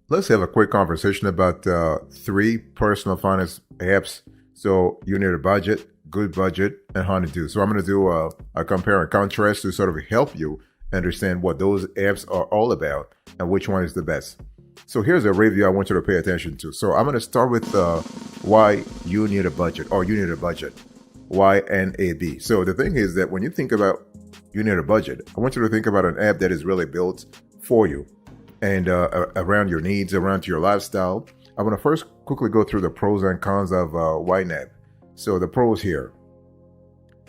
Let's have a quick conversation about three personal finance apps. So you need a budget, Goodbudget, and Honeydue. So I'm going to do a compare and contrast to sort of help you understand what those apps are all about and which one is the best. So here's a review I want you to pay attention to. So I'm going to start with why you need a budget or you need a budget, YNAB. So the thing is that when you think about you need a budget, I want you to think about an app that is really built for you and around your needs, around your lifestyle. I want to first quickly go through the pros and cons of YNAB. So the pros here.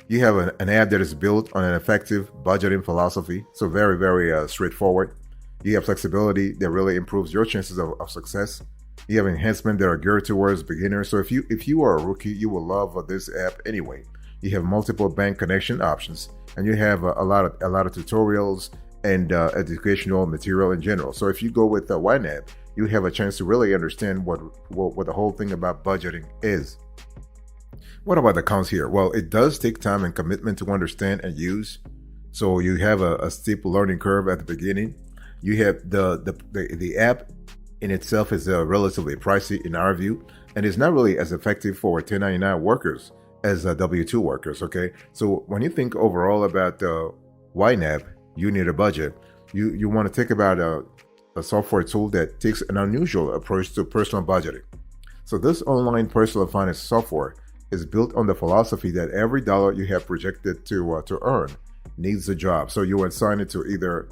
You have an app that is built on an effective budgeting philosophy. So very, very straightforward. You have flexibility that really improves your chances of success. You have enhancement that are geared towards beginners. So if you are a rookie, you will love this app anyway. You have multiple bank connection options, and you have a lot of tutorials and educational material in general. So if you go with YNAB, you have a chance to really understand what the whole thing about budgeting is. What about the cons here? Well, it does take time and commitment to understand and use. So you have a steep learning curve at the beginning. You have the app in itself is relatively pricey in our view, and is not really as effective for 1099 workers as W2 workers. Okay, so when you think overall about YNAB, you need a budget. You want to think about a software tool that takes an unusual approach to personal budgeting. So this online personal finance software is built on the philosophy that every dollar you have projected to earn needs a job. So you assign it to either,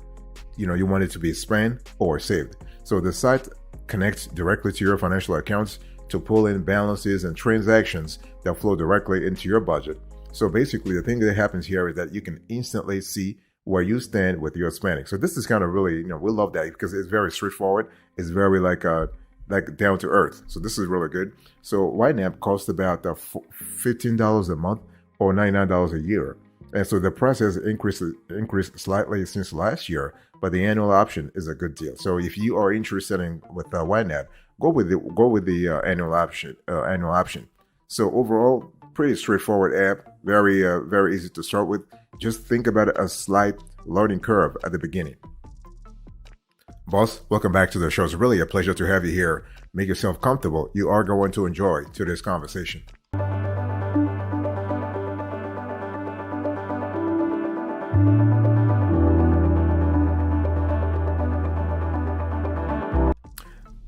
you want it to be spent or saved. So the site connects directly to your financial accounts to pull in balances and transactions that flow directly into your budget. So basically, the thing that happens here is that you can instantly see where you stand with your spending. So this is kind of really, we love that because it's very straightforward. It's very like down to earth. So this is really good. So YNAB costs about $15 a month or $99 a year. And so the price has increased slightly since last year, but the annual option is a good deal. So if you are interested in with YNAB, go with the annual option. So overall, pretty straightforward app, very easy to start with. Just think about a slight learning curve at the beginning. Boss, welcome back to the show. It's really a pleasure to have you here. Make yourself comfortable. You are going to enjoy today's conversation.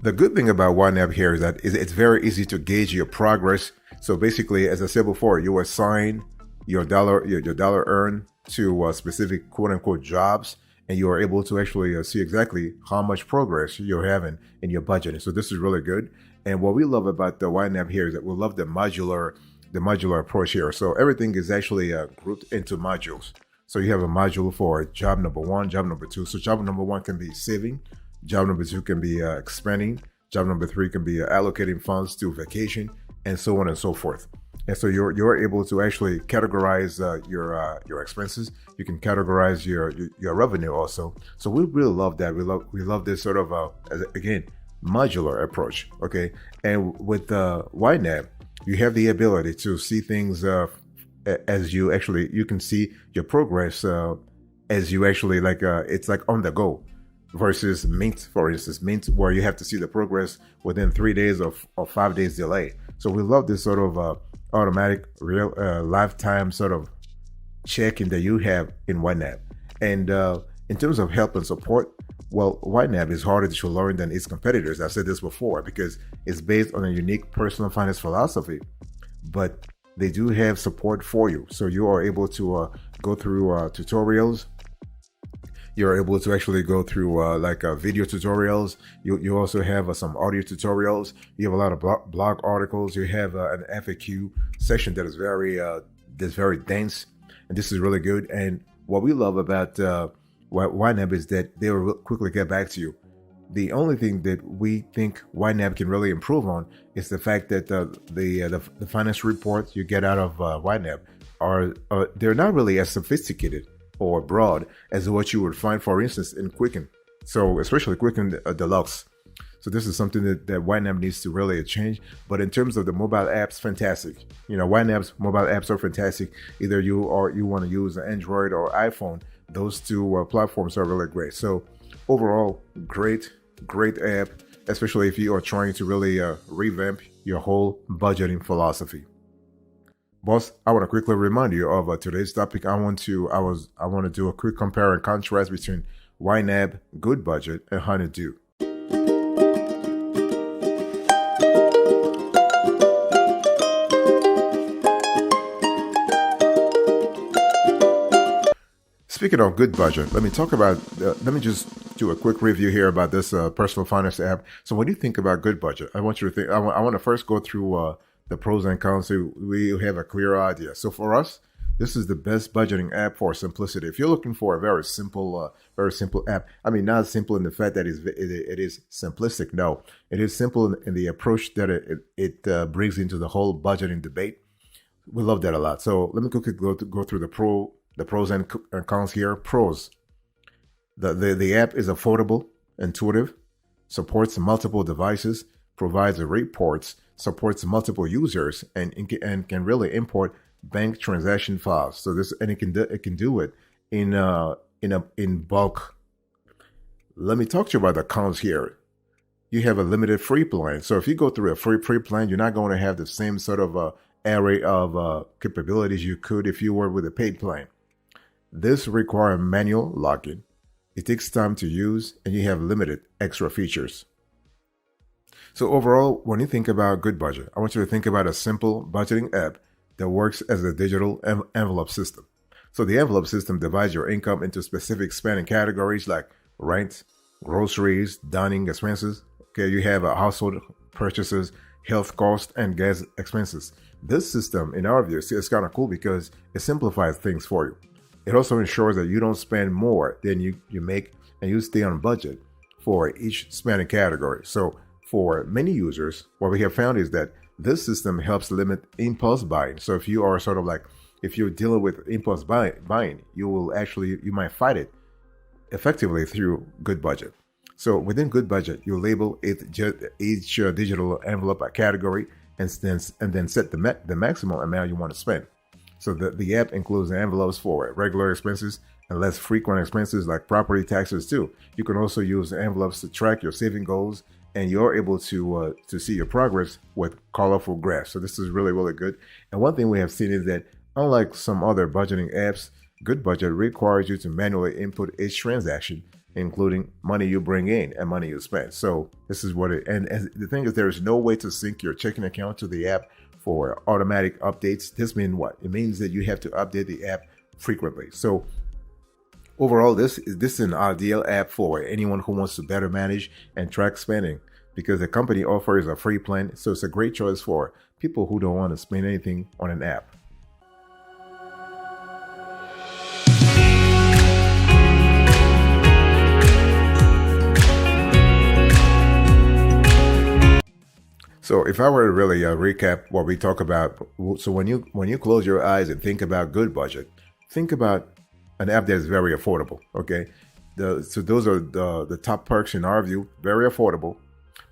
The good thing about YNAB here is that it's very easy to gauge your progress. So basically, as I said before, you assign your dollar earned to specific quote unquote jobs, and you are able to actually see exactly how much progress you're having in your budgeting. So this is really good. And what we love about the YNAB here is that we love the modular approach here. So everything is actually grouped into modules. So you have a module for job number one, job number two. So job number one can be saving. Job number two can be expanding. Job number three can be allocating funds to vacation, and so on and so forth. And so you're able to actually categorize your expenses. You can categorize your revenue also. So we really love that. We love this sort of again modular approach. Okay, and with YNAB, you have the ability to see things as you can see your progress as you actually it's like on the go. Versus Mint, for instance, Mint, where you have to see the progress within 3 days or 5 days delay. So we love this sort of automatic, real lifetime sort of checking that you have in YNAB. And in terms of help and support, well, YNAB is harder to learn than its competitors. I've said this before because it's based on a unique personal finance philosophy, but they do have support for you. So you are able to go through tutorials. You're able to actually go through video tutorials. You also have some audio tutorials. You have a lot of blog articles. You have an FAQ section that is very dense, and this is really good. And what we love about YNAB is that they will quickly get back to you. The only thing that we think YNAB can really improve on is the fact that the finance reports you get out of YNAB they're not really as sophisticated or broad as what you would find, for instance, in Quicken. So especially Quicken Deluxe. So this is something that YNAB needs to really change. But in terms of the mobile apps, fantastic. YNAB's mobile apps are fantastic. Either you want to use Android or iPhone, those two platforms are really great. So overall, great app. especially if you are trying to really revamp your whole budgeting philosophy. Boss, I want to quickly remind you of today's topic. I want to do a quick compare and contrast between YNAB, Goodbudget, and Honeydue. Speaking of Goodbudget, let me just do a quick review here about this personal finance app. So when you think about Goodbudget, I want you to think. I want to first go through the pros and cons so we have a clear idea. So for us, this is the best budgeting app for simplicity. If you're looking for a very simple app, I mean, not simple in the fact that it is simplistic. No, it is simple in the approach that it brings into the whole budgeting debate. We love that a lot. So let me quickly go through the pros and cons here. Pros: the app is affordable, intuitive, supports multiple devices, provides reports, supports multiple users, and can really import bank transaction files. So it can do it in bulk. Let me talk to you about the cons here. You have a limited free plan. So if you go through a free plan, you're not going to have the same sort of array of capabilities you could if you were with a paid plan. This requires manual login. It takes time to use, and you have limited extra features. So overall, when you think about Goodbudget, I want you to think about a simple budgeting app that works as a digital envelope system. So the envelope system divides your income into specific spending categories like rent, groceries, dining expenses. Okay, you have household purchases, health costs, and gas expenses. This system, in our view, is kind of cool because it simplifies things for you. It also ensures that you don't spend more than you make, and you stay on budget for each spending category. So for many users, what we have found is that this system helps limit impulse buying. So if you are if you're dealing with impulse buying, you might fight it effectively through Goodbudget. So within Goodbudget, you label each digital envelope a category and then set the maximum amount you want to spend. So the app includes envelopes for regular expenses and less frequent expenses like property taxes too. You can also use envelopes to track your saving goals, and you're able to see your progress with colorful graphs. So this is really, really good. And one thing we have seen is that unlike some other budgeting apps, Goodbudget requires you to manually input each transaction, including money you bring in and money you spend. So this is and the thing is, there is no way to sync your checking account to the app for automatic updates. This means what? It means that you have to update the app frequently. So overall, this is an ideal app for anyone who wants to better manage and track spending, because the company offers a free plan. So it's a great choice for people who don't want to spend anything on an app. So if I were to really recap what we talk about, so when you close your eyes and think about Goodbudget, think about an app that is very affordable. Okay, so those are the top perks in our view. Very affordable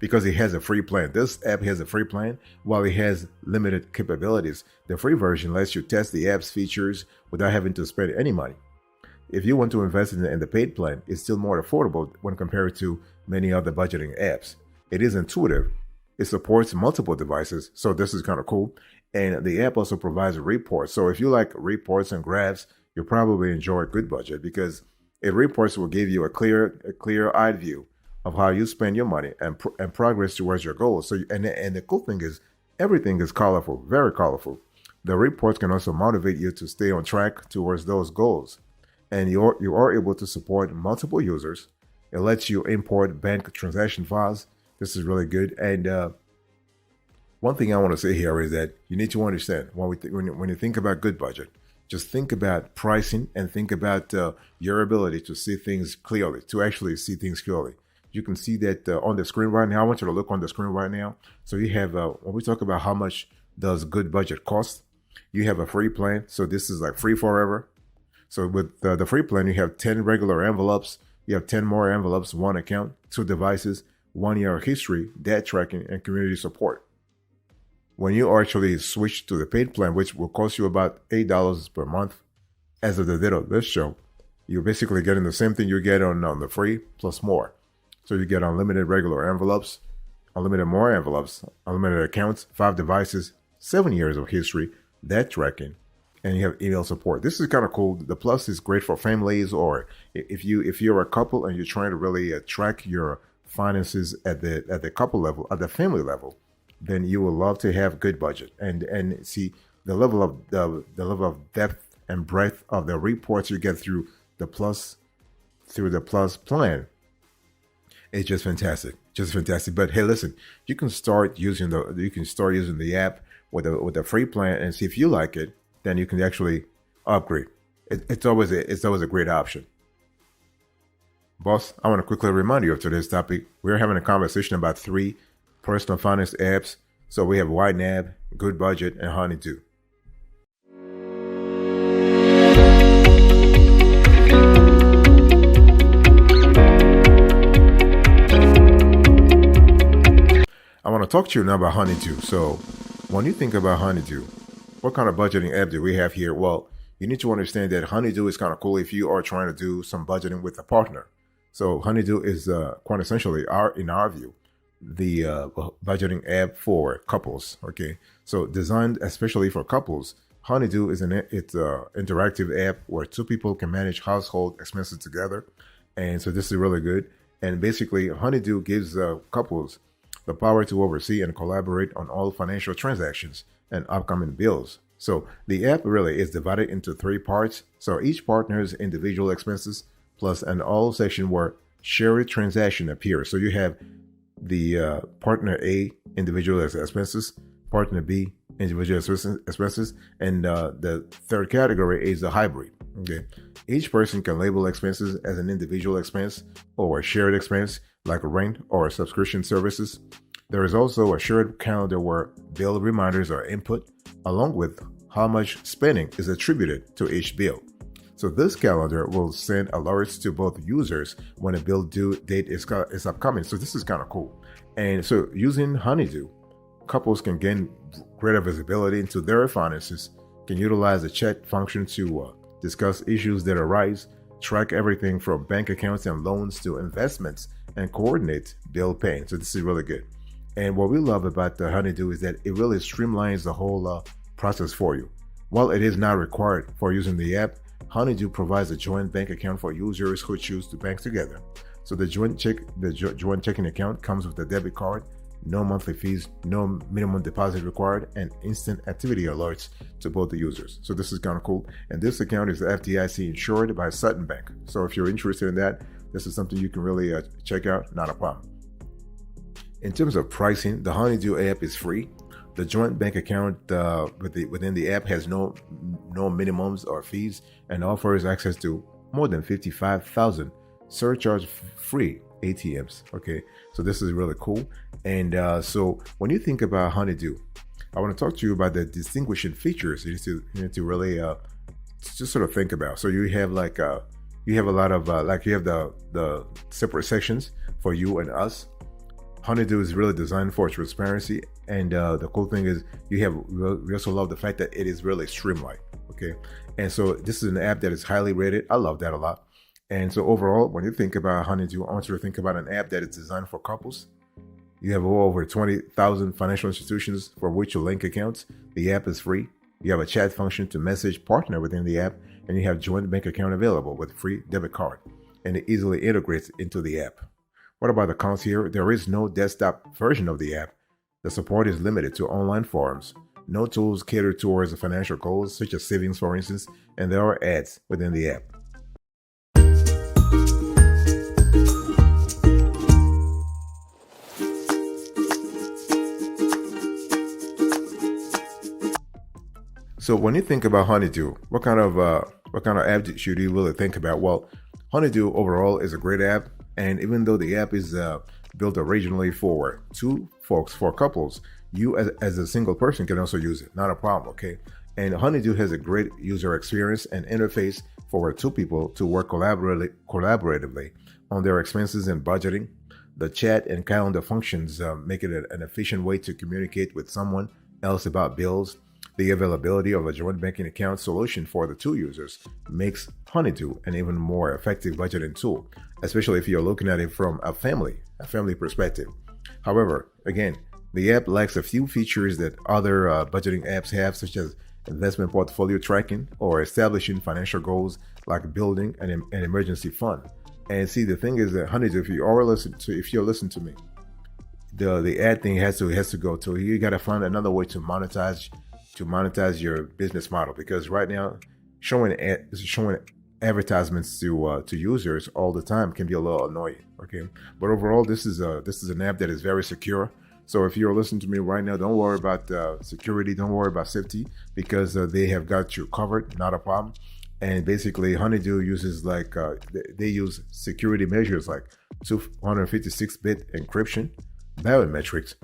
because it has a free plan. This app has a free plan while it has limited capabilities. The free version lets you test the app's features without having to spend any money. If you want to invest in the paid plan, it's still more affordable when compared to many other budgeting apps. It is intuitive. It supports multiple devices, so this is kind of cool. And the app also provides reports. So if you like reports and graphs, you'll probably enjoy Goodbudget because reports will give you a clear-eyed view of how you spend your money and progress towards your goals. So and the cool thing is, everything is colorful, very colorful. The reports can also motivate you to stay on track towards those goals. And you are able to support multiple users. It lets you import bank transaction files. This is really good. And one thing I want to say here is that you need to understand when you think about Goodbudget, just think about pricing and think about your ability to see things clearly, to actually see things clearly. You can see that on the screen right now. I want you to look on the screen right now. So you have, when we talk about how much does Goodbudget cost, you have a free plan. So this is like free forever. So with the free plan, you have 10 regular envelopes. You have 10 more envelopes, 1 account, 2 devices, 1 year history, debt tracking, and community support. When you actually switch to the paid plan, which will cost you about $8 per month, as of the date of this show, you're basically getting the same thing you get on the free plus more. So you get unlimited regular envelopes, unlimited more envelopes, unlimited accounts, 5 devices, 7 years of history, debt tracking, and you have email support. This is kind of cool. The Plus is great for families, or if you're a couple and you're trying to really track your finances at the couple level, at the family level, then you will love to have Goodbudget. And see the level of the level of depth and breadth of the reports you get through the Plus plan. It's just fantastic. But hey, listen, you can start using the app with a free plan, and see if you like it. Then you can actually upgrade. It's always a great option. Boss, I want to quickly remind you of today's topic. We're having a conversation about 3 personal finance apps. So we have YNAB, Goodbudget, and Honeydue. I want to talk to you now about Honeydue. So when you think about Honeydue, what kind of budgeting app do we have here? Well, you need to understand that Honeydue is kind of cool if you are trying to do some budgeting with a partner. So Honeydue is quite essentially, in our view, the budgeting app for couples. Okay, so designed especially for couples, Honeydue is it's an interactive app where 2 people can manage household expenses together, and so this is really good. And basically, Honeydue gives couples the power to oversee and collaborate on all financial transactions and upcoming bills. So the app really is divided into 3 parts. So each partner's individual expenses plus an all section where shared transaction appears. So you have the partner A individual expenses, partner B individual expenses, and the third category is the hybrid. Okay, each person can label expenses as an individual expense or a shared expense like rent or subscription services. There is also a shared calendar where bill reminders are input, along with how much spending is attributed to each bill. So this calendar will send alerts to both users when a bill due date is upcoming. So this is kind of cool. And so using Honeydue, couples can gain greater visibility into their finances, can utilize the chat function to discuss issues that arise, track everything from bank accounts and loans to investments, and coordinate bill paying. So this is really good. And what we love about the Honeydue is that it really streamlines the whole process for you. While it is not required for using the app, Honeydue provides a joint bank account for users who choose to bank together. So the joint checking account comes with a debit card, no monthly fees, no minimum deposit required, and instant activity alerts to both the users. So this is kind of cool. And this account is FDIC insured by Sutton Bank. So if you're interested in that, this is something you can really check out. Not a problem. In terms of pricing, the Honeydue app is free. The joint bank account within the app has no minimums or fees and offers access to more than 55,000 surcharge-free ATMs. Okay, so this is really cool. And so when you think about Honeydue, I want to talk to you about the distinguishing features you need to really just sort of think about. So you have you have a lot of you have the separate sections for you and us. Honeydue is really designed for transparency, and the cool thing is we also love the fact that it is really streamlined. Okay, and so this is an app that is highly rated. I love that a lot. And so overall, when you think about Honeydue, I want you to think about an app that is designed for couples. You have over 20,000 financial institutions for which you link accounts. The app is free. You have a chat function to message partner within the app, and you have joint bank account available with free debit card, and it easily integrates into the app. What about the cons here? There is no desktop version of the app. The support is limited to online forums. No tools cater towards the financial goals, such as savings, for instance, and there are ads within the app. So when you think about Honeydue, what kind of app should you really think about? Well, Honeydue overall is a great app, and even though the app is built originally for couples, you as a single person can also use it. Not a problem, okay? And Honeydue has a great user experience and interface for 2 people to work collaboratively on their expenses and budgeting. The chat and calendar functions make it an efficient way to communicate with someone else about bills. The availability of a joint banking account solution for the two users makes Honeydue an even more effective budgeting tool, especially if you're looking at it from a family perspective. However, again, the app lacks a few features that other budgeting apps have, such as investment portfolio tracking or establishing financial goals like building an emergency fund. And see, the thing is that Honeydue, if you're listening to me, the ad thing has to go to. You got to find another way to monetize your business model, because right now showing advertisements to users all the time can be a little annoying. Okay, but overall, this is an app that is very secure. So if you're listening to me right now, don't worry about security, don't worry about safety, because they have got you covered, not a problem. And basically, Honeydue uses they use security measures like 256-bit encryption, biometrics,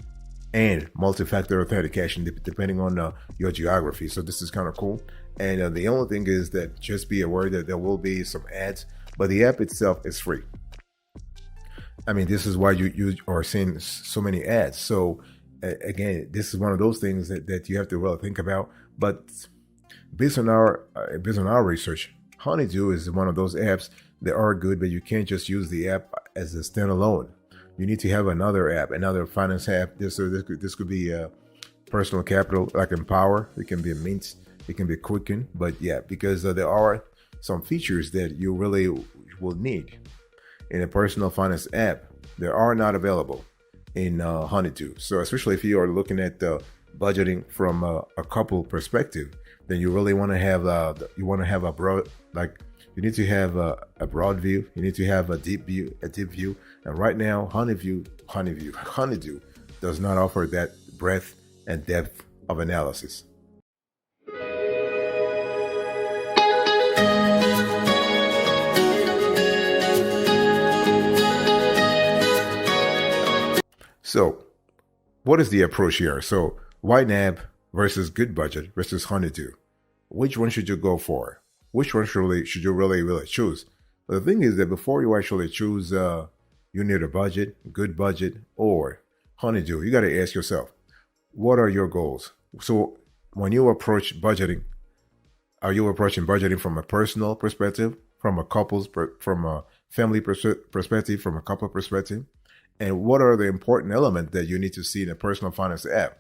and multi-factor authentication, depending on your geography. So this is kind of cool. And the only thing is that just be aware that there will be some ads, but the app itself is free. I mean, this is why you are seeing so many ads. So again, this is one of those things that you have to really think about. But based on our research, Honeydue is one of those apps that are good, but you can't just use the app as a standalone. You need to have another app, another finance app. This could be personal capital, like Empower. It can be a Mint. It can be Quicken. But yeah, because there are some features that you really will need in a personal finance app that are not available in Honeydue. So especially if you are looking at budgeting from a couple perspective, then you really want to have a broad, like you need to have a broad view. You need to have a deep view. And right now, Honeydue does not offer that breadth and depth of analysis. So, what is the approach here? So, YNAB versus Goodbudget versus Honeydue. Which one should you go for? Which one should you really choose? But the thing is that before you actually choose Goodbudget, or Honeydue, you got to ask yourself, what are your goals? So, when you approach budgeting, are you approaching budgeting from a personal perspective, from a family perspective, from a couple perspective? And what are the important elements that you need to see in a personal finance app?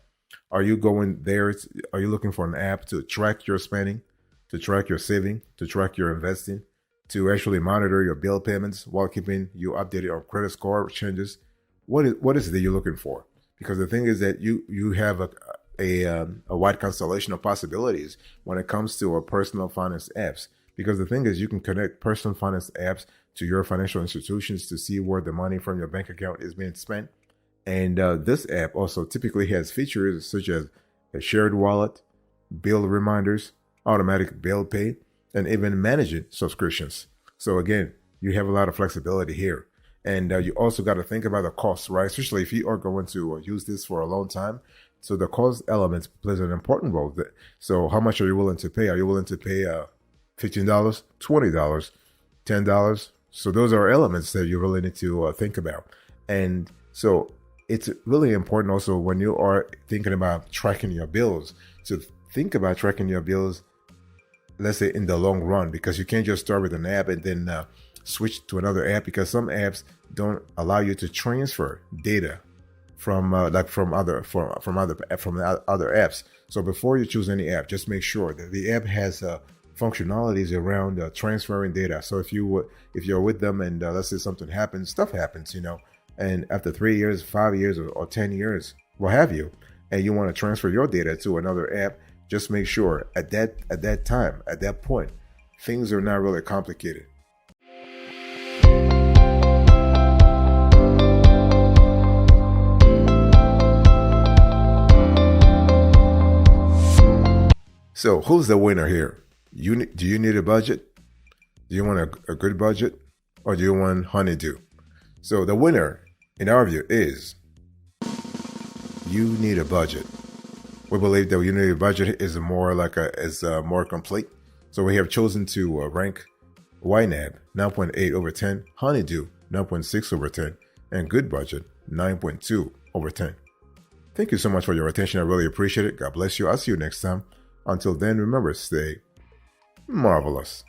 Are you going there? Are you looking for an app to track your spending, to track your saving, to track your investing, to actually monitor your bill payments while keeping you updated on credit score changes? What is it that you're looking for? Because the thing is that you have a wide constellation of possibilities when it comes to a personal finance apps. Because the thing is, you can connect personal finance apps to your financial institutions to see where the money from your bank account is being spent. And this app also typically has features such as a shared wallet, bill reminders, automatic bill pay, and even managing subscriptions. So again, you have a lot of flexibility here. And you also got to think about the costs, right? Especially if you are going to use this for a long time. So the cost element plays an important role. So how much are you willing to pay? Are you willing to pay $15, $20, $10? So those are elements that you really need to think about. And so it's really important also when you are thinking about tracking your bills, to think about tracking your bills, let's say in the long run, because you can't just start with an app and then switch to another app, because some apps don't allow you to transfer data from other apps. So before you choose any app, just make sure that the app has functionalities around transferring data. So if you're with them and let's say something happens, stuff happens, and after 3 years, 5 years, or 10 years, what have you, and you want to transfer your data to another app, just make sure at that point, things are not really complicated. So who's the winner here? Do you need a budget? Do you want a good budget, or do you want Honeydue? So the winner, in our view, is you need a budget. We believe that you need a budget is more complete. So we have chosen to rank YNAB 9.8 over 10, Honeydue 9.6 over 10, and Goodbudget 9.2 over 10. Thank you so much for your attention. I really appreciate it. God bless you. I'll see you next time Until then, remember, stay marvelous.